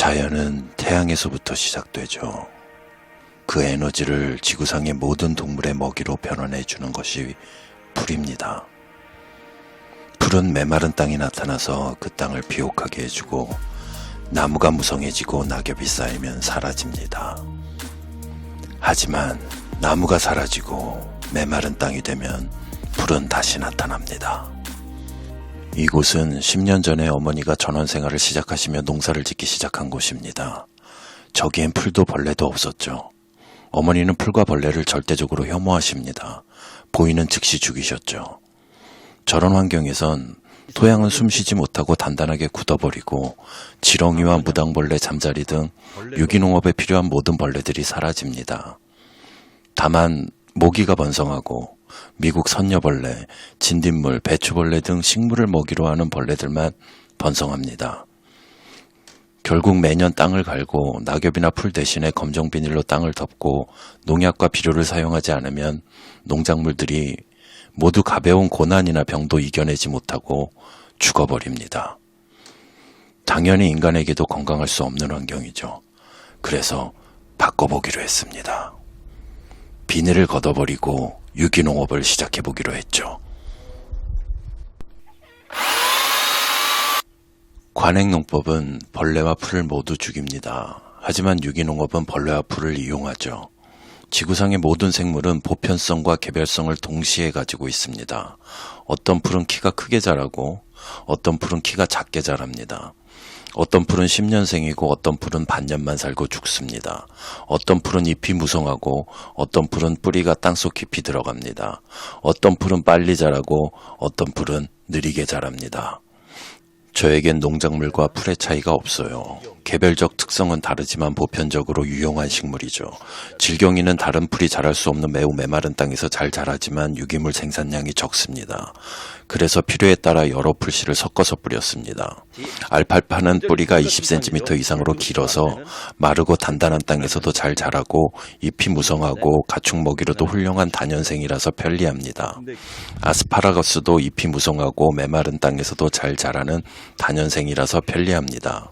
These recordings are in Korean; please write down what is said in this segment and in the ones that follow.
자연은 태양에서부터 시작되죠. 그 에너지를 지구상의 모든 동물의 먹이로 변환해 주는 것이 풀입니다. 풀은 메마른 땅이 나타나서 그 땅을 비옥하게 해주고 나무가 무성해지고 낙엽이 쌓이면 사라집니다. 하지만 나무가 사라지고 메마른 땅이 되면 풀은 다시 나타납니다. 이곳은 10년 전에 어머니가 전원생활을 시작하시며 농사를 짓기 시작한 곳입니다. 저기엔 풀도 벌레도 없었죠. 어머니는 풀과 벌레를 절대적으로 혐오하십니다. 보이는 즉시 죽이셨죠. 저런 환경에선 토양은 숨쉬지 못하고 단단하게 굳어버리고 지렁이와 무당벌레, 잠자리 등 유기농업에 필요한 모든 벌레들이 사라집니다. 다만 모기가 번성하고 미국 선녀벌레, 진딧물, 배추벌레 등 식물을 먹이로 하는 벌레들만 번성합니다. 결국 매년 땅을 갈고 낙엽이나 풀 대신에 검정 비닐로 땅을 덮고 농약과 비료를 사용하지 않으면 농작물들이 모두 가벼운 고난이나 병도 이겨내지 못하고 죽어버립니다. 당연히 인간에게도 건강할 수 없는 환경이죠. 그래서 바꿔보기로 했습니다. 비닐을 걷어버리고 유기농업을 시작해보기로 했죠. 관행농법은 벌레와 풀을 모두 죽입니다. 하지만 유기농업은 벌레와 풀을 이용하죠. 지구상의 모든 생물은 보편성과 개별성을 동시에 가지고 있습니다. 어떤 풀은 키가 크게 자라고 어떤 풀은 키가 작게 자랍니다. 어떤 풀은 10년생이고 어떤 풀은 반년만 살고 죽습니다. 어떤 풀은 잎이 무성하고 어떤 풀은 뿌리가 땅속 깊이 들어갑니다. 어떤 풀은 빨리 자라고 어떤 풀은 느리게 자랍니다. 저에겐 농작물과 풀의 차이가 없어요. 개별적 특성은 다르지만 보편적으로 유용한 식물이죠. 질경이는 다른 풀이 자랄 수 없는 매우 메마른 땅에서 잘 자라지만 유기물 생산량이 적습니다. 그래서 필요에 따라 여러 풀씨를 섞어서 뿌렸습니다. 알팔파는 뿌리가 20cm 이상으로 길어서 마르고 단단한 땅에서도 잘 자라고 잎이 무성하고 가축 먹이로도 훌륭한 다년생이라서 편리합니다. 아스파라거스도 잎이 무성하고 메마른 땅에서도 잘 자라는 다년생이라서 편리합니다.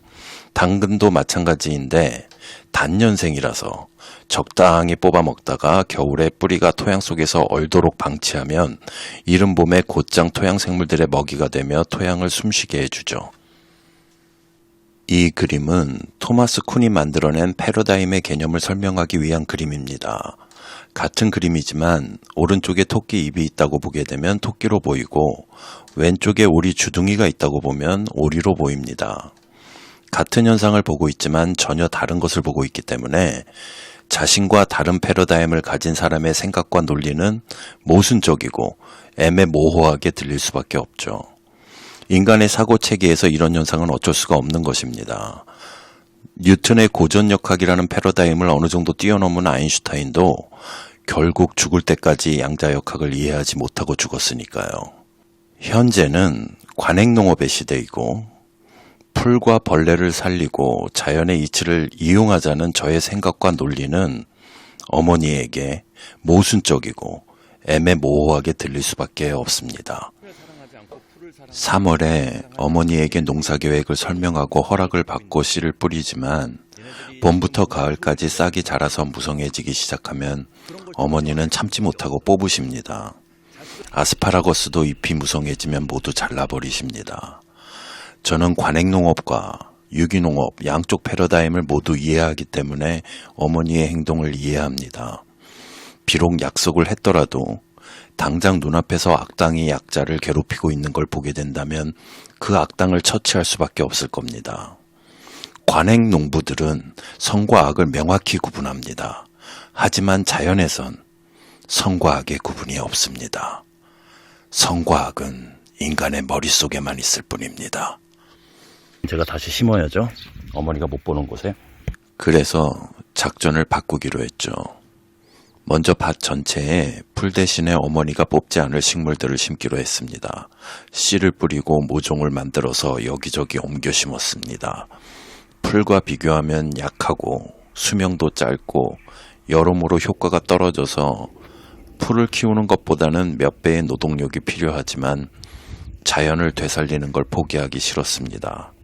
당근도 마찬가지인데 단년생이라서 적당히 뽑아 먹다가 겨울에 뿌리가 토양 속에서 얼도록 방치하면 이른 봄에 곧장 토양 생물들의 먹이가 되며 토양을 숨쉬게 해주죠. 이 그림은 토마스 쿤이 만들어낸 패러다임의 개념을 설명하기 위한 그림입니다. 같은 그림이지만 오른쪽에 토끼 입이 있다고 보게 되면 토끼로 보이고 왼쪽에 오리 주둥이가 있다고 보면 오리로 보입니다. 같은 현상을 보고 있지만 전혀 다른 것을 보고 있기 때문에 자신과 다른 패러다임을 가진 사람의 생각과 논리는 모순적이고 애매모호하게 들릴 수밖에 없죠. 인간의 사고체계에서 이런 현상은 어쩔 수가 없는 것입니다. 뉴턴의 고전역학이라는 패러다임을 어느 정도 뛰어넘은 아인슈타인도 결국 죽을 때까지 양자역학을 이해하지 못하고 죽었으니까요. 현재는 관행농업의 시대이고 풀과 벌레를 살리고 자연의 이치를 이용하자는 저의 생각과 논리는 어머니에게 모순적이고 애매모호하게 들릴 수밖에 없습니다. 3월에 어머니에게 농사계획을 설명하고 허락을 받고 씨를 뿌리지만 봄부터 가을까지 싹이 자라서 무성해지기 시작하면 어머니는 참지 못하고 뽑으십니다. 아스파라거스도 잎이 무성해지면 모두 잘라버리십니다. 저는 관행농업과 유기농업 양쪽 패러다임을 모두 이해하기 때문에 어머니의 행동을 이해합니다. 비록 약속을 했더라도 당장 눈앞에서 악당이 약자를 괴롭히고 있는 걸 보게 된다면 그 악당을 처치할 수밖에 없을 겁니다. 관행농부들은 선과 악을 명확히 구분합니다. 하지만 자연에선 선과 악의 구분이 없습니다. 선과 악은 인간의 머릿속에만 있을 뿐입니다. 제가 다시 심어야죠. 어머니가 못 보는 곳에. 그래서 작전을 바꾸기로 했죠. 먼저 밭 전체에 풀 대신에 어머니가 뽑지 않을 식물들을 심기로 했습니다. 씨를 뿌리고 모종을 만들어서 여기저기 옮겨 심었습니다. 풀과 비교하면 약하고 수명도 짧고 여러모로 효과가 떨어져서 풀을 키우는 것보다는 몇 배의 노동력이 필요하지만 자연을 되살리는 걸 포기하기 싫었습니다.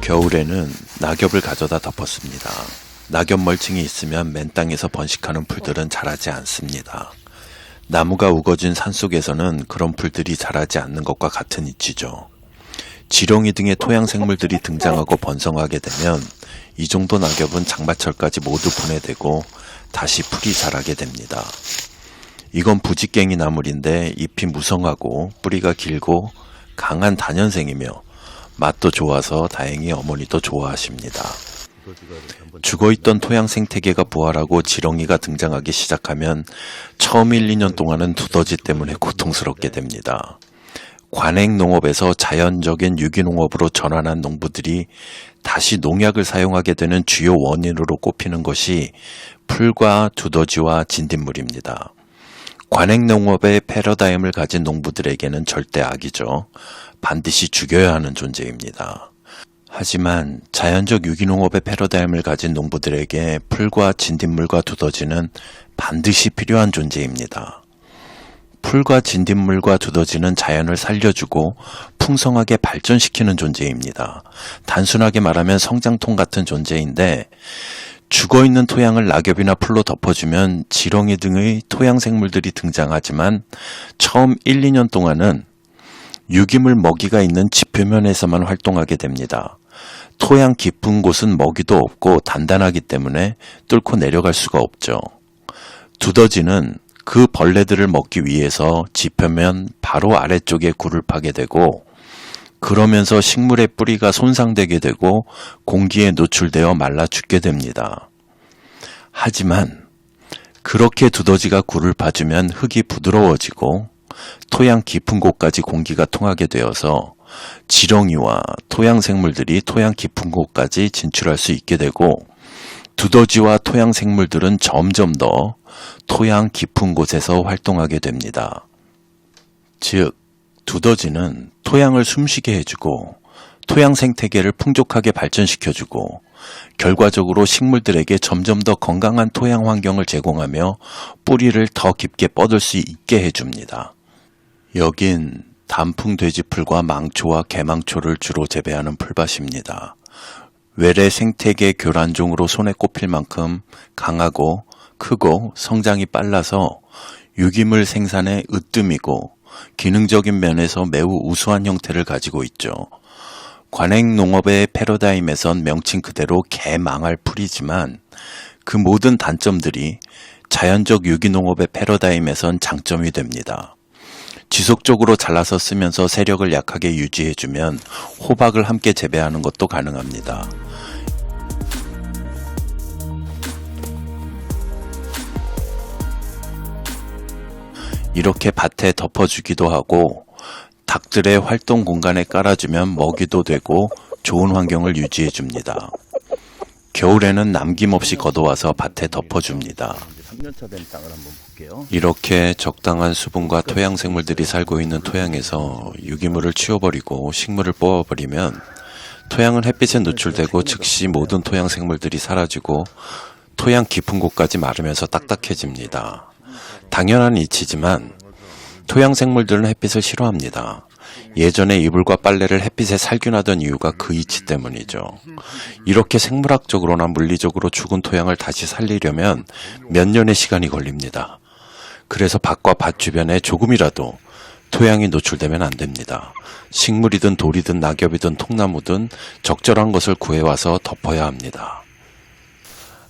겨울에는 낙엽을 가져다 덮었습니다. 낙엽 멀칭이 있으면 맨 땅에서 번식하는 풀들은 자라지 않습니다. 나무가 우거진 산속에서는 그런 풀들이 자라지 않는 것과 같은 이치죠. 지렁이 등의 토양 생물들이 등장하고 번성하게 되면 이 정도 낙엽은 장마철까지 모두 분해되고 다시 풀이 자라게 됩니다. 이건 부직갱이 나물인데 잎이 무성하고 뿌리가 길고 강한 단연생이며 맛도 좋아서 다행히 어머니도 좋아하십니다. 죽어있던 토양 생태계가 부활하고 지렁이가 등장하기 시작하면 처음 1, 2년 동안은 두더지 때문에 고통스럽게 됩니다. 관행농업에서 자연적인 유기농업으로 전환한 농부들이 다시 농약을 사용하게 되는 주요 원인으로 꼽히는 것이 풀과 두더지와 진딧물입니다. 관행농업의 패러다임을 가진 농부들에게는 절대 악이죠. 반드시 죽여야 하는 존재입니다. 하지만 자연적 유기농업의 패러다임을 가진 농부들에게 풀과 진딧물과 두더지는 반드시 필요한 존재입니다. 풀과 진딧물과 두더지는 자연을 살려주고 풍성하게 발전시키는 존재입니다. 단순하게 말하면 성장통 같은 존재인데 죽어있는 토양을 낙엽이나 풀로 덮어주면 지렁이 등의 토양 생물들이 등장하지만 처음 1, 2년 동안은 유기물 먹이가 있는 지표면에서만 활동하게 됩니다. 토양 깊은 곳은 먹이도 없고 단단하기 때문에 뚫고 내려갈 수가 없죠. 두더지는 그 벌레들을 먹기 위해서 지표면 바로 아래쪽에 굴을 파게 되고 그러면서 식물의 뿌리가 손상되게 되고 공기에 노출되어 말라 죽게 됩니다. 하지만 그렇게 두더지가 굴을 파주면 흙이 부드러워지고 토양 깊은 곳까지 공기가 통하게 되어서 지렁이와 토양 생물들이 토양 깊은 곳까지 진출할 수 있게 되고 두더지와 토양 생물들은 점점 더 토양 깊은 곳에서 활동하게 됩니다. 즉, 두더지는 토양을 숨쉬게 해주고 토양 생태계를 풍족하게 발전시켜주고 결과적으로 식물들에게 점점 더 건강한 토양 환경을 제공하며 뿌리를 더 깊게 뻗을 수 있게 해줍니다. 여긴 단풍 돼지풀과 망초와 개망초를 주로 재배하는 풀밭입니다. 외래 생태계 교란종으로 손에 꼽힐 만큼 강하고 크고 성장이 빨라서 유기물 생산에 으뜸이고 기능적인 면에서 매우 우수한 형태를 가지고 있죠. 관행농업의 패러다임에선 명칭 그대로 개망할 풀이지만 그 모든 단점들이 자연적 유기농업의 패러다임에선 장점이 됩니다. 지속적으로 잘라서 쓰면서 세력을 약하게 유지해주면 호박을 함께 재배하는 것도 가능합니다. 이렇게 밭에 덮어주기도 하고 닭들의 활동 공간에 깔아주면 먹이도 되고 좋은 환경을 유지해줍니다. 겨울에는 남김없이 걷어와서 밭에 덮어줍니다. 3년차 된 땅을 한번 볼게요. 이렇게 적당한 수분과 토양 생물들이 살고 있는 토양에서 유기물을 치워버리고 식물을 뽑아버리면 토양은 햇빛에 노출되고 즉시 모든 토양 생물들이 사라지고 토양 깊은 곳까지 마르면서 딱딱해집니다. 당연한 이치지만 토양 생물들은 햇빛을 싫어합니다. 예전에 이불과 빨래를 햇빛에 살균하던 이유가 그 이치 때문이죠. 이렇게 생물학적으로나 물리적으로 죽은 토양을 다시 살리려면 몇 년의 시간이 걸립니다. 그래서 밭과 밭 주변에 조금이라도 토양이 노출되면 안 됩니다. 식물이든 돌이든 낙엽이든 통나무든 적절한 것을 구해와서 덮어야 합니다.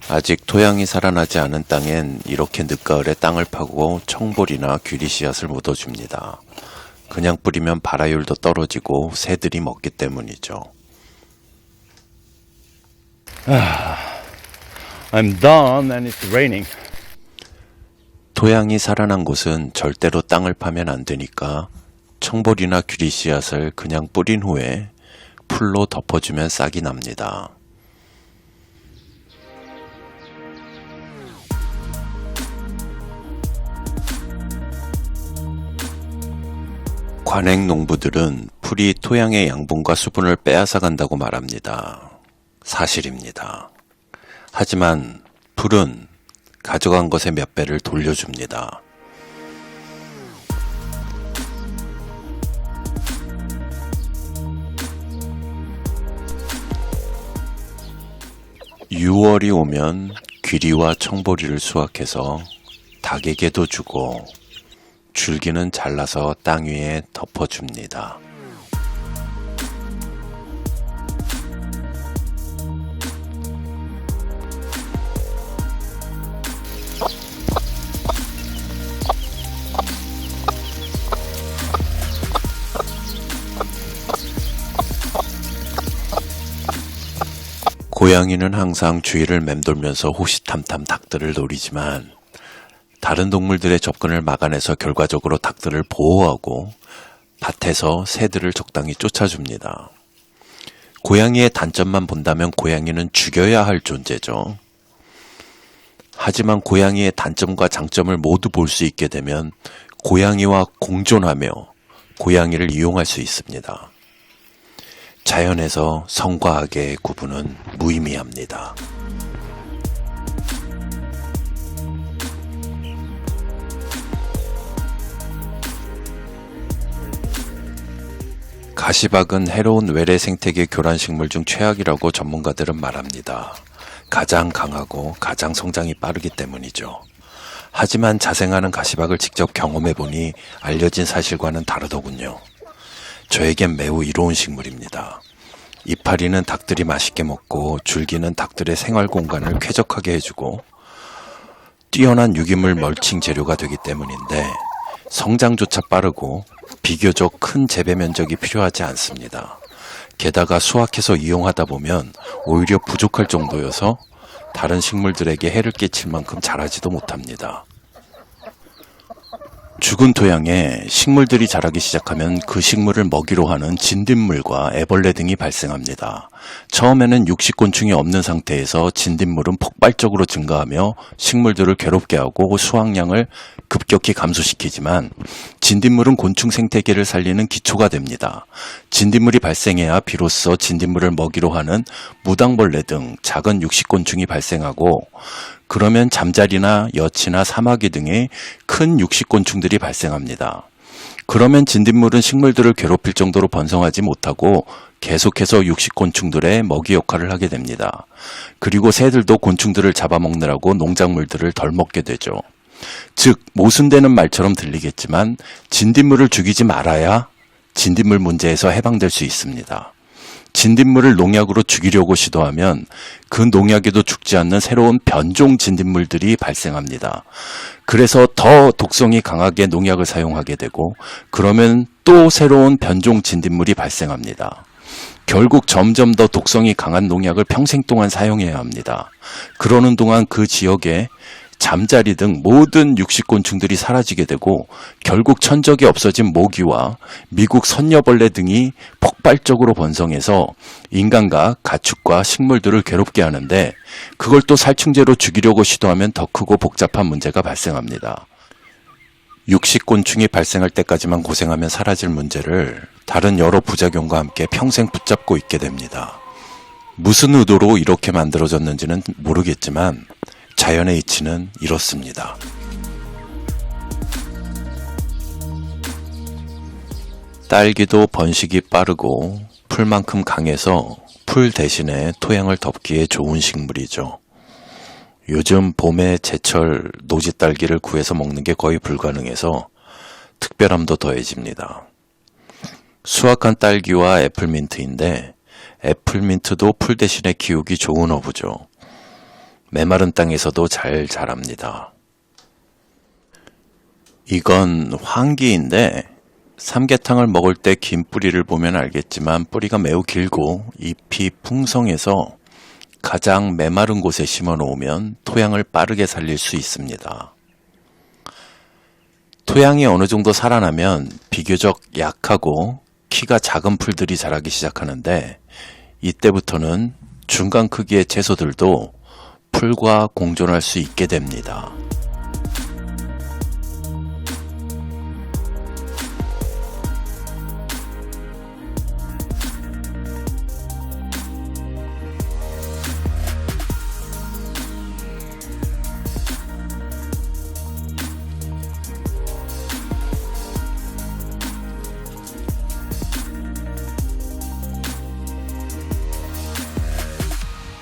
아직 토양이 살아나지 않은 땅엔 이렇게 늦가을에 땅을 파고 청볼이나 귀리 씨앗을 묻어줍니다. 그냥 뿌리면 발화율도 떨어지고 새들이 먹기 때문이죠. I'm done and it's raining. 토양이 살아난 곳은 절대로 땅을 파면 안 되니까 청볼이나 귀리 씨앗을 그냥 뿌린 후에 풀로 덮어주면 싹이 납니다. 관행 농부들은 풀이 토양의 양분과 수분을 빼앗아 간다고 말합니다. 사실입니다. 하지만 풀은 가져간 것의 몇 배를 돌려줍니다. 6월이 오면 귀리와 청보리를 수확해서 닭에게도 주고 줄기는 잘라서 땅 위에 덮어줍니다. 고양이는 항상 주위를 맴돌면서 호시탐탐 닭들을 노리지만 다른 동물들의 접근을 막아내서 결과적으로 닭들을 보호하고 밭에서 새들을 적당히 쫓아줍니다. 고양이의 단점만 본다면 고양이는 죽여야 할 존재죠. 하지만 고양이의 단점과 장점을 모두 볼 수 있게 되면 고양이와 공존하며 고양이를 이용할 수 있습니다. 자연에서 성과 악의 구분은 무의미합니다. 가시박은 해로운 외래 생태계 교란 식물 중 최악이라고 전문가들은 말합니다. 가장 강하고 가장 성장이 빠르기 때문이죠. 하지만 자생하는 가시박을 직접 경험해보니 알려진 사실과는 다르더군요. 저에겐 매우 이로운 식물입니다. 이파리는 닭들이 맛있게 먹고 줄기는 닭들의 생활 공간을 쾌적하게 해주고 뛰어난 유기물 멀칭 재료가 되기 때문인데 성장조차 빠르고 비교적 큰 재배 면적이 필요하지 않습니다. 게다가 수확해서 이용하다 보면 오히려 부족할 정도여서 다른 식물들에게 해를 끼칠 만큼 자라지도 못합니다. 죽은 토양에 식물들이 자라기 시작하면 그 식물을 먹이로 하는 진딧물과 애벌레 등이 발생합니다. 처음에는 육식곤충이 없는 상태에서 진딧물은 폭발적으로 증가하며 식물들을 괴롭게 하고 수확량을 급격히 감소시키지만 진딧물은 곤충 생태계를 살리는 기초가 됩니다. 진딧물이 발생해야 비로소 진딧물을 먹이로 하는 무당벌레 등 작은 육식곤충이 발생하고 그러면 잠자리나 여치나 사마귀 등의 큰 육식곤충들이 발생합니다. 그러면 진딧물은 식물들을 괴롭힐 정도로 번성하지 못하고 계속해서 육식곤충들의 먹이 역할을 하게 됩니다. 그리고 새들도 곤충들을 잡아먹느라고 농작물들을 덜 먹게 되죠. 즉 모순되는 말처럼 들리겠지만 진딧물을 죽이지 말아야 진딧물 문제에서 해방될 수 있습니다. 진딧물을 농약으로 죽이려고 시도하면 그 농약에도 죽지 않는 새로운 변종 진딧물들이 발생합니다. 그래서 더 독성이 강하게 농약을 사용하게 되고 그러면 또 새로운 변종 진딧물이 발생합니다. 결국 점점 더 독성이 강한 농약을 평생 동안 사용해야 합니다. 그러는 동안 그 지역에 잠자리 등 모든 육식곤충들이 사라지게 되고 결국 천적이 없어진 모기와 미국 선녀벌레 등이 폭발적으로 번성해서 인간과 가축과 식물들을 괴롭게 하는데 그걸 또 살충제로 죽이려고 시도하면 더 크고 복잡한 문제가 발생합니다. 육식곤충이 발생할 때까지만 고생하면 사라질 문제를 다른 여러 부작용과 함께 평생 붙잡고 있게 됩니다. 무슨 의도로 이렇게 만들어졌는지는 모르겠지만 자연의 이치는 이렇습니다. 딸기도 번식이 빠르고 풀만큼 강해서 풀 대신에 토양을 덮기에 좋은 식물이죠. 요즘 봄에 제철 노지딸기를 구해서 먹는 게 거의 불가능해서 특별함도 더해집니다. 수확한 딸기와 애플민트인데 애플민트도 풀 대신에 키우기 좋은 허브죠. 메마른 땅에서도 잘 자랍니다. 이건 황기인데 삼계탕을 먹을 때 긴 뿌리를 보면 알겠지만 뿌리가 매우 길고 잎이 풍성해서 가장 메마른 곳에 심어 놓으면 토양을 빠르게 살릴 수 있습니다. 토양이 어느 정도 살아나면 비교적 약하고 키가 작은 풀들이 자라기 시작하는데 이때부터는 중간 크기의 채소들도 풀과 공존할 수 있게 됩니다.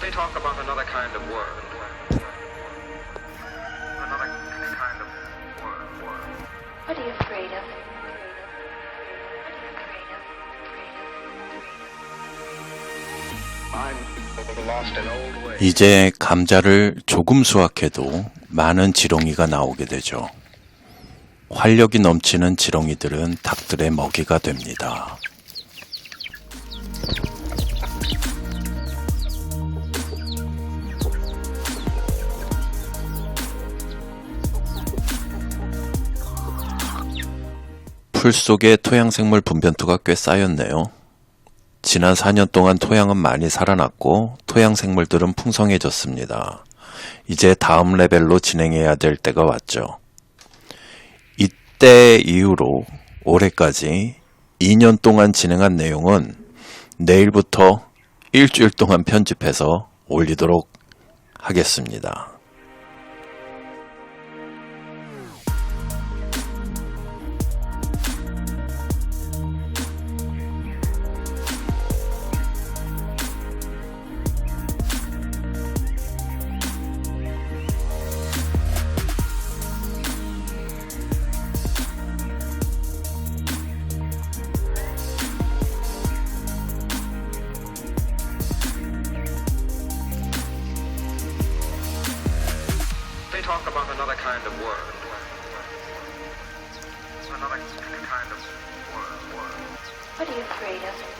They talk about another kind of world. Another kind of world. What are you afraid of? I'm lost in old ways. 이제 감자를 조금 수확해도 많은 지렁이가 나오게 되죠. 활력이 넘치는 지렁이들은 닭들의 먹이가 됩니다. 풀 속에 토양생물 분변토가 꽤 쌓였네요. 지난 4년 동안 토양은 많이 살아났고 토양생물들은 풍성해졌습니다. 이제 다음 레벨로 진행해야 될 때가 왔죠. 이때 이후로 올해까지 2년 동안 진행한 내용은 내일부터 일주일 동안 편집해서 올리도록 하겠습니다. They talk about another kind of world. Another kind of world. What are you afraid of?